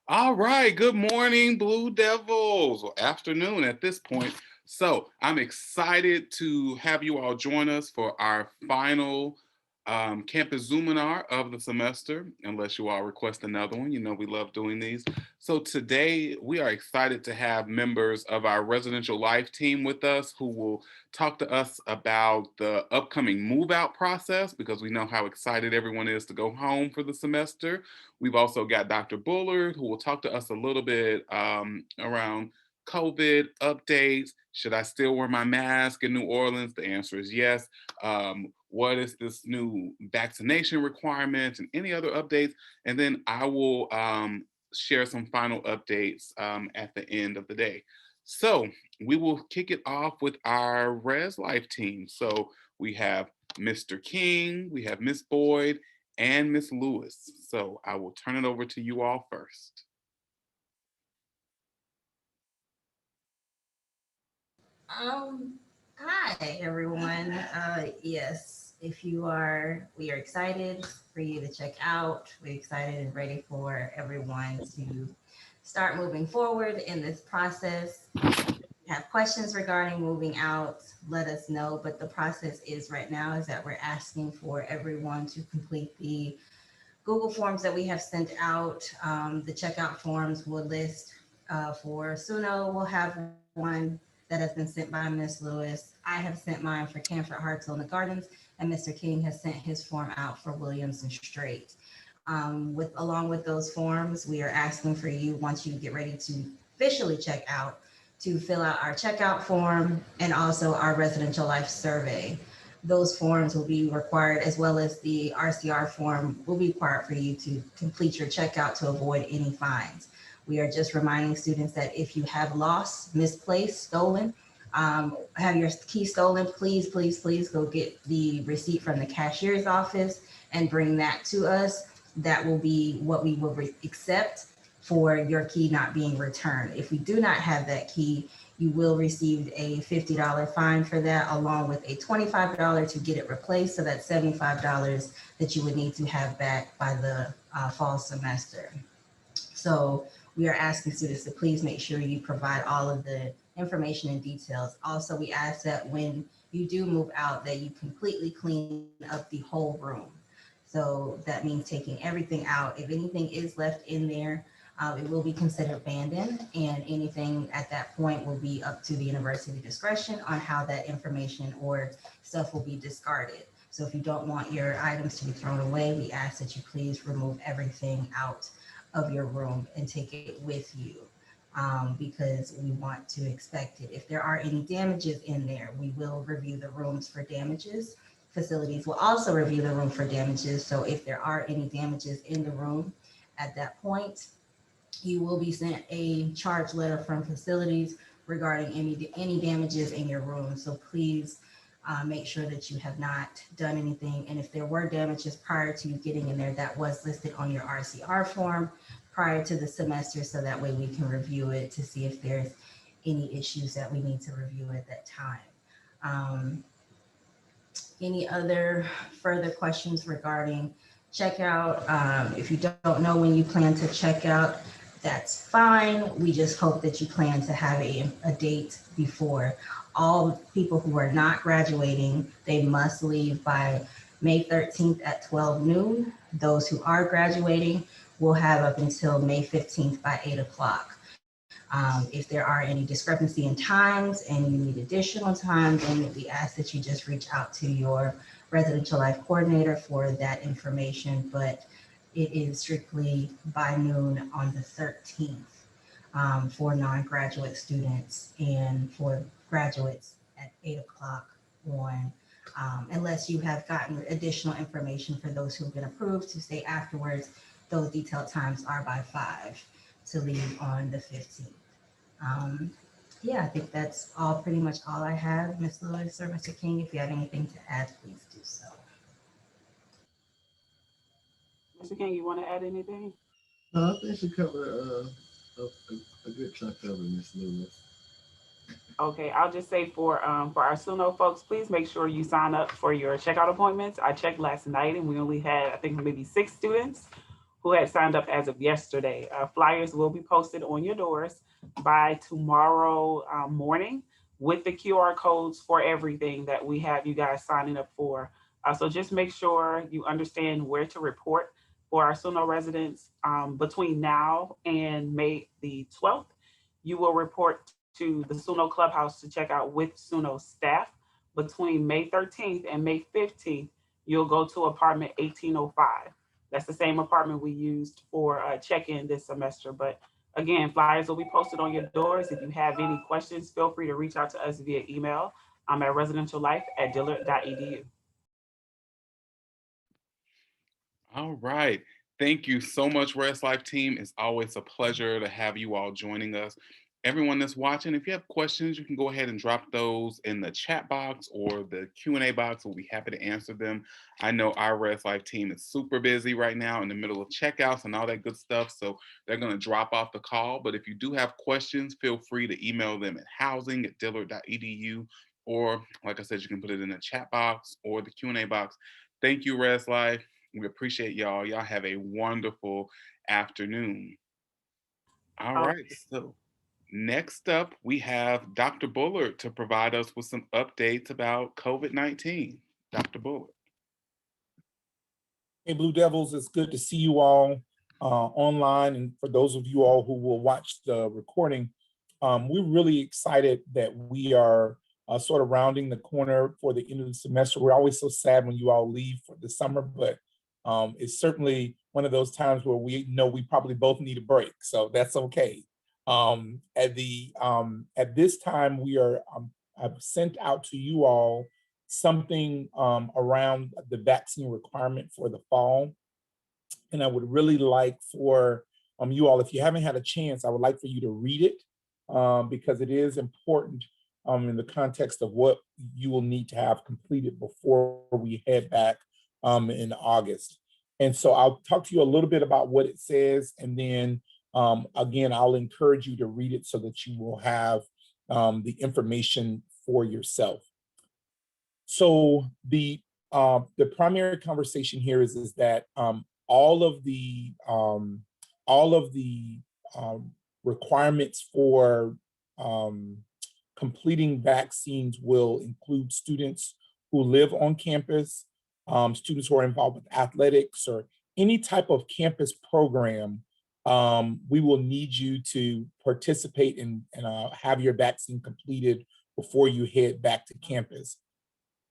All right, good morning, Blue Devils, or afternoon at this point. So I'm excited to have you all join us for our final campus Zoominar of the semester, unless you all request another one. You know, we love doing these. So today we are excited to have members of our residential life team with us who will talk to us about the upcoming move out process because we know how excited everyone is to go home for the semester. We've also got Dr. Bullard, who will talk to us a little bit around COVID updates. Should I still wear my mask in New Orleans? The answer is yes. What is this new vaccination requirement and any other updates? And then I will share some final updates at the end of the day. So we will kick it off with our Res Life team. So we have Mr. King, we have Miss Boyd, and Miss Lewis. So I will turn it over to you all first. Um, Hi everyone. Yes, if you are, we are excited for you to check out. We're excited and ready for everyone to start moving forward in this process. If you have questions regarding moving out, let us know. But the process is right now is that we're asking for everyone to complete the Google Forms that we have sent out. The checkout forms will list for Suno. We'll have one that has been sent by Miss Lewis. I have sent mine for Canford Hartsel in the Gardens, and Mr. King has sent his form out for Williams and Straight. With along with those forms, we are asking for you once you get ready to officially check out to fill out our checkout form and also our residential life survey. Those forms will be required, as well as the RCR form will be required for you to complete your checkout to avoid any fines. We are just reminding students that if you have lost, misplaced, stolen, have your key stolen, please, please, please go get the receipt from the cashier's office and bring that to us. That will be what we will accept for your key not being returned. If we do not have that key, you will receive a $50 fine for that, along with a $25 to get it replaced. So that's $75 that you would need to have back by the fall semester. So we are asking students to please make sure you provide all of the information and details. Also, we ask that when you do move out, that you completely clean up the whole room. So that means taking everything out. If anything is left in there, it will be considered abandoned, and anything at that point will be up to the university discretion on how that information or stuff will be discarded. So if you don't want your items to be thrown away, we ask that you please remove everything out of your room and take it with you, because we want to expect it. If there are any damages in there, we will review the rooms for damages. Facilities will also review the room for damages. So if there are any damages in the room at that point, you will be sent a charge letter from facilities regarding any damages in your room. So please make sure that you have not done anything. And if there were damages prior to you getting in there, that was listed on your RCR form prior to the semester. So that way we can review it to see if there's any issues that we need to review at that time. Um, any other further questions regarding checkout? If you don't know when you plan to check out, that's fine. We just hope that you plan to have a date before. All people who are not graduating, they must leave by May 13th at 12 noon. Those who are graduating will have up until May 15th by 8 o'clock. If there are any discrepancy in times and you need additional time, then we ask that you just reach out to your residential life coordinator for that information. But it is strictly by noon on the 13th, for non-graduate students, and for graduates at 8 o'clock on, unless you have gotten additional information for those who've been approved to stay afterwards. Those detailed times are by 5 to leave on the 15th. Um, yeah, I think that's all, pretty much all I have. Ms. Lewis or Mr. King, if you have anything to add, please do so. Mr. King, you want to add anything? No, I think she covered a good chunk of it, Miss Lewis. Okay, I'll just say for our Suno folks, please make sure you sign up for your checkout appointments. I checked last night and we only had, I think, maybe 6 students who had signed up as of yesterday. Flyers will be posted on your doors by tomorrow morning with the QR codes for everything that we have you guys signing up for. So just make sure you understand where to report for our Suno residents between now and May the 12th. You will report to the Suno Clubhouse to check out with Suno staff. Between May 13th and May 15th, you'll go to apartment 1805. That's the same apartment we used for check-in this semester. But again, flyers will be posted on your doors. If you have any questions, feel free to reach out to us via email. I'm at residentiallife@dillard.edu. All right. Thank you so much, Rest Life team. It's always a pleasure to have you all joining us. Everyone that's watching, if you have questions, you can go ahead and drop those in the chat box or the Q&A box. We'll be happy to answer them. I know our Rest Life team is super busy right now in the middle of checkouts and all that good stuff, so they're going to drop off the call. But if you do have questions, feel free to email them at housing@dillard.edu, or like I said, you can put it in the chat box or the Q&A box. Thank you, Rest Life. We appreciate y'all. Y'all have a wonderful afternoon. All right, so next up, we have Dr. Bullard to provide us with some updates about COVID-19. Dr. Bullard. Hey, Blue Devils, it's good to see you all online. And for those of you all who will watch the recording, we're really excited that we are sort of rounding the corner for the end of the semester. We're always so sad when you all leave for the summer, but it's certainly one of those times where we know we probably both need a break, so that's okay. At this time, we are I've sent out to you all something around the vaccine requirement for the fall, and I would really like for you all, if you haven't had a chance, I would like for you to read it because it is important in the context of what you will need to have completed before we head back in August. And so I'll talk to you a little bit about what it says, and then again, I'll encourage you to read it so that you will have the information for yourself. So the primary conversation here is that all of the requirements for completing vaccines will include students who live on campus, students who are involved with athletics or any type of campus program. We will need you to participate and have your vaccine completed before you head back to campus.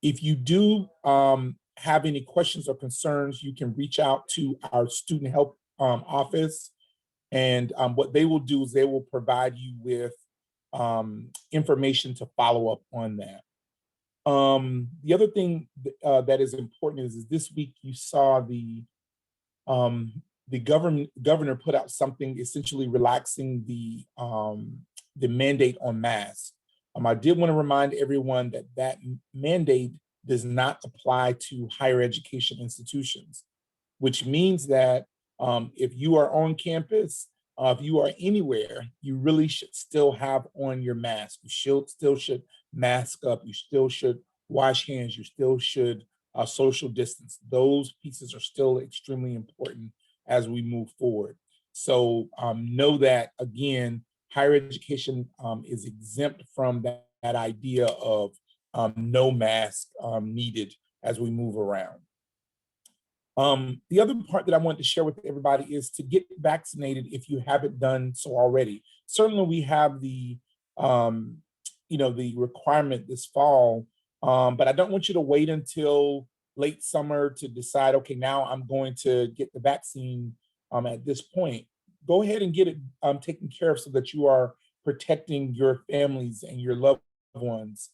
If you do have any questions or concerns, you can reach out to our student health office, and what they will do is they will provide you with information to follow up on that. The other thing that is important is this week you saw the governor put out something essentially relaxing the mandate on masks. I did want to remind everyone that that mandate does not apply to higher education institutions, which means that if you are on campus, if you are anywhere, you really should still have on your mask. You still should mask up. You still should wash hands. You still should social distance. Those pieces are still extremely important as we move forward. So know that, again, higher education is exempt from that idea of no mask needed as we move around. The other part that I want to share with everybody is to get vaccinated if you haven't done so already. Certainly we have the, the requirement this fall, but I don't want you to wait until late summer to decide, okay, now I'm going to get the vaccine at this point. Go ahead and get it taken care of so that you are protecting your families and your loved ones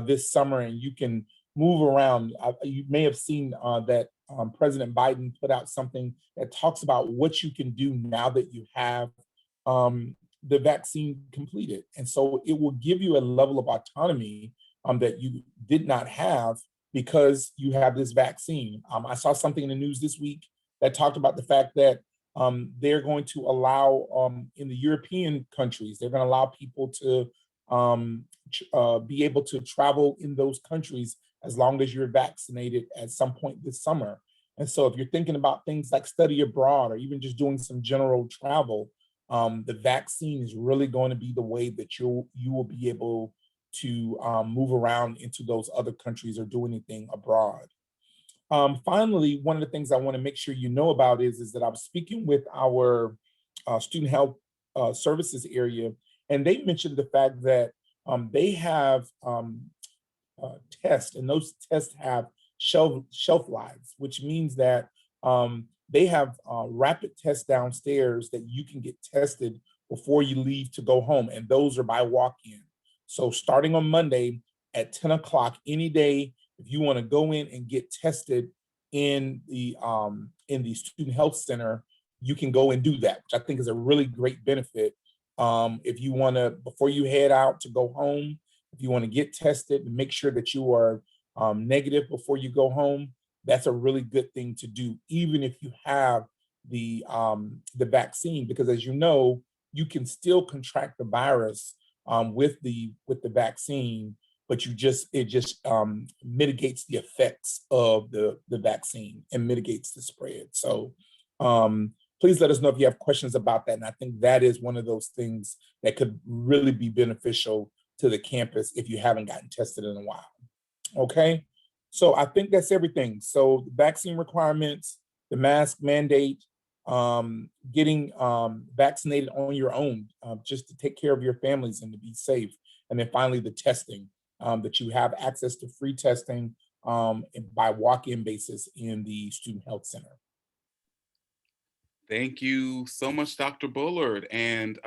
this summer, and you can move around. You may have seen that President Biden put out something that talks about what you can do now that you have the vaccine completed. And so it will give you a level of autonomy that you did not have because you have this vaccine. I saw something in the news this week that talked about the fact that they're going to allow, in the European countries, they're going to allow people to be able to travel in those countries as long as you're vaccinated at some point this summer. And so if you're thinking about things like study abroad or even just doing some general travel, the vaccine is really going to be the way that you will be able to move around into those other countries or do anything abroad. Finally, one of the things I want to make sure you know about is that I was speaking with our student health services area, and they mentioned the fact that they have tests, and those tests have shelf lives, which means that they have rapid tests downstairs that you can get tested before you leave to go home, and those are by walk-in. So starting on Monday at 10 o'clock any day, if you want to go in and get tested in the student health center, you can go and do that, which I think is a really great benefit. If you want to, before you head out to go home, if you want to get tested and make sure that you are negative before you go home, that's a really good thing to do, even if you have the vaccine, because as you know, you can still contract the virus with the vaccine, but it just mitigates the effects of the vaccine and mitigates the spread. So please let us know if you have questions about that. And I think that is one of those things that could really be beneficial to the campus if you haven't gotten tested in a while. Okay, so I think that's everything. So the vaccine requirements, the mask mandate, getting vaccinated on your own just to take care of your families and to be safe. And then finally, the testing, that you have access to free testing by walk-in basis in the Student Health Center. Thank you so much, Dr. Bullard. And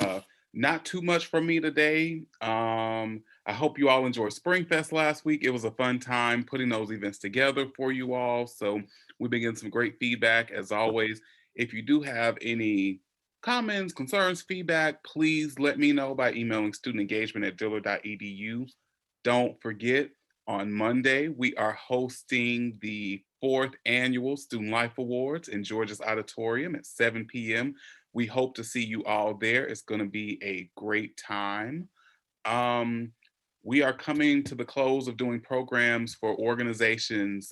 not too much from me today. I hope you all enjoyed SpringFest last week. It was a fun time putting those events together for you all. So we've been getting some great feedback as always. If you do have any comments, concerns, feedback, please let me know by emailing studentengagement@dillard.edu. Don't forget, on Monday, we are hosting the 4th annual Student Life Awards in Georgia's Auditorium at 7 p.m. We hope to see you all there. It's going to be a great time. We are coming to the close of doing programs for organizations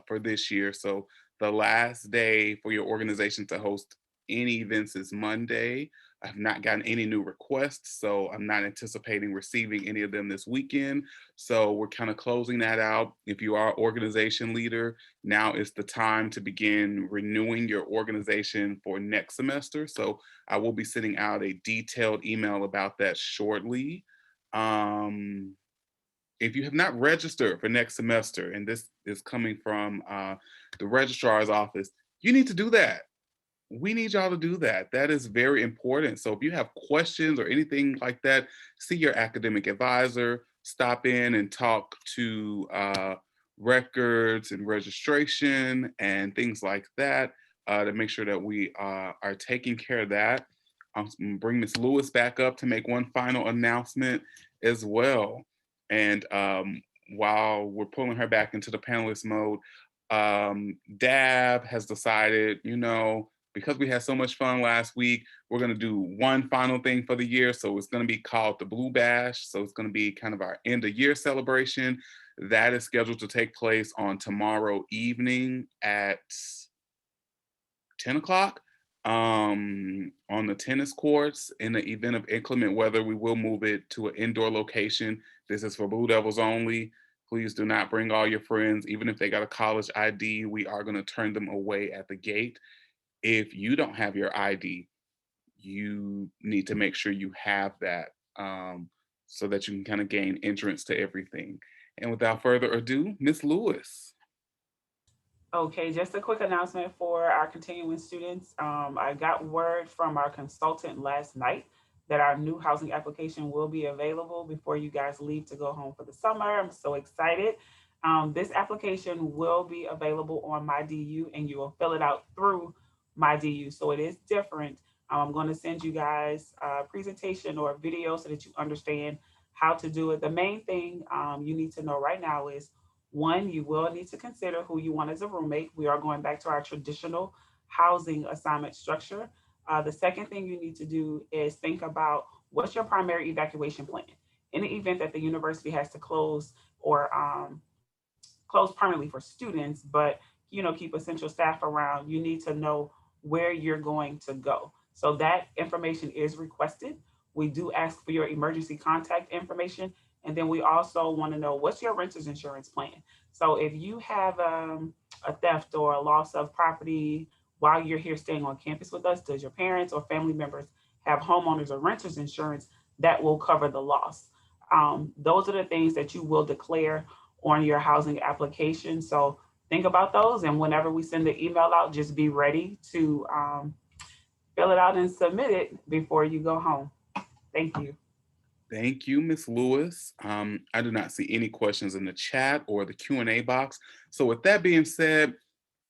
for this year. So the last day for your organization to host any events is Monday. I have not gotten any new requests, so I'm not anticipating receiving any of them this weekend. So we're kind of closing that out. If you are an organization leader, now is the time to begin renewing your organization for next semester. So I will be sending out a detailed email about that shortly. If you have not registered for next semester, and this is coming from the registrar's office, you need to do that. We need y'all to do that. That is very important. So if you have questions or anything like that, see your academic advisor, stop in and talk to records and registration and things like that to make sure that we are taking care of that. I'm going to bring Ms. Lewis back up to make one final announcement as well. And while we're pulling her back into the panelist mode, Dab has decided, because we had so much fun last week, we're going to do one final thing for the year. So it's going to be called the Blue Bash. So it's going to be kind of our end of year celebration. That is scheduled to take place on tomorrow evening at 10 o'clock on the tennis courts. In the event of inclement weather, we will move it to an indoor location. This is for Blue Devils only. Please do not bring all your friends. Even if they got a college ID, we are going to turn them away at the gate. If you don't have your ID, you need to make sure you have that so that you can kind of gain entrance to everything. And without further ado, Miss Lewis. Okay, just a quick announcement for our continuing students. I got word from our consultant last night that our new housing application will be available before you guys leave to go home for the summer. I'm so excited. This application will be available on MyDU, and you will fill it out through MyDU. So it is different. I'm going to send you guys a presentation or a video so that you understand how to do it. The main thing you need to know right now is, one, you will need to consider who you want as a roommate. We are going back to our traditional housing assignment structure. The second thing you need to do is think about what's your primary evacuation plan. In the event that the university has to close or close permanently for students, but keep essential staff around, you need to know where you're going to go. So that information is requested. We do ask for your emergency contact information. And then we also want to know, what's your renter's insurance plan? So if you have a theft or a loss of property while you're here staying on campus with us, does your parents or family members have homeowners or renters insurance that will cover the loss? Those are the things that you will declare on your housing application. So think about those. And whenever we send the email out, just be ready to fill it out and submit it before you go home. Thank you. Thank you, Ms. Lewis. I do not see any questions in the chat or the Q&A box. So with that being said,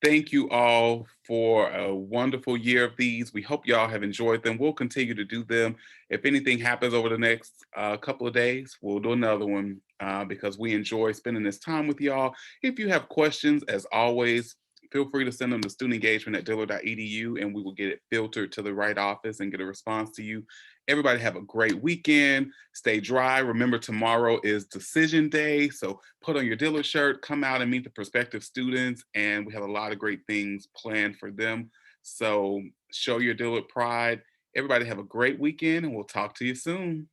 thank you all for a wonderful year of these. We hope y'all have enjoyed them. We'll continue to do them. If anything happens over the next couple of days, we'll do another one because we enjoy spending this time with y'all. If you have questions, as always, feel free to send them to studentengagement@dillard.edu and we will get it filtered to the right office and get a response to you. Everybody have a great weekend. Stay dry. Remember, tomorrow is decision day. So put on your Dillard shirt, come out and meet the prospective students. And we have a lot of great things planned for them. So show your Dillard pride. Everybody have a great weekend and we'll talk to you soon.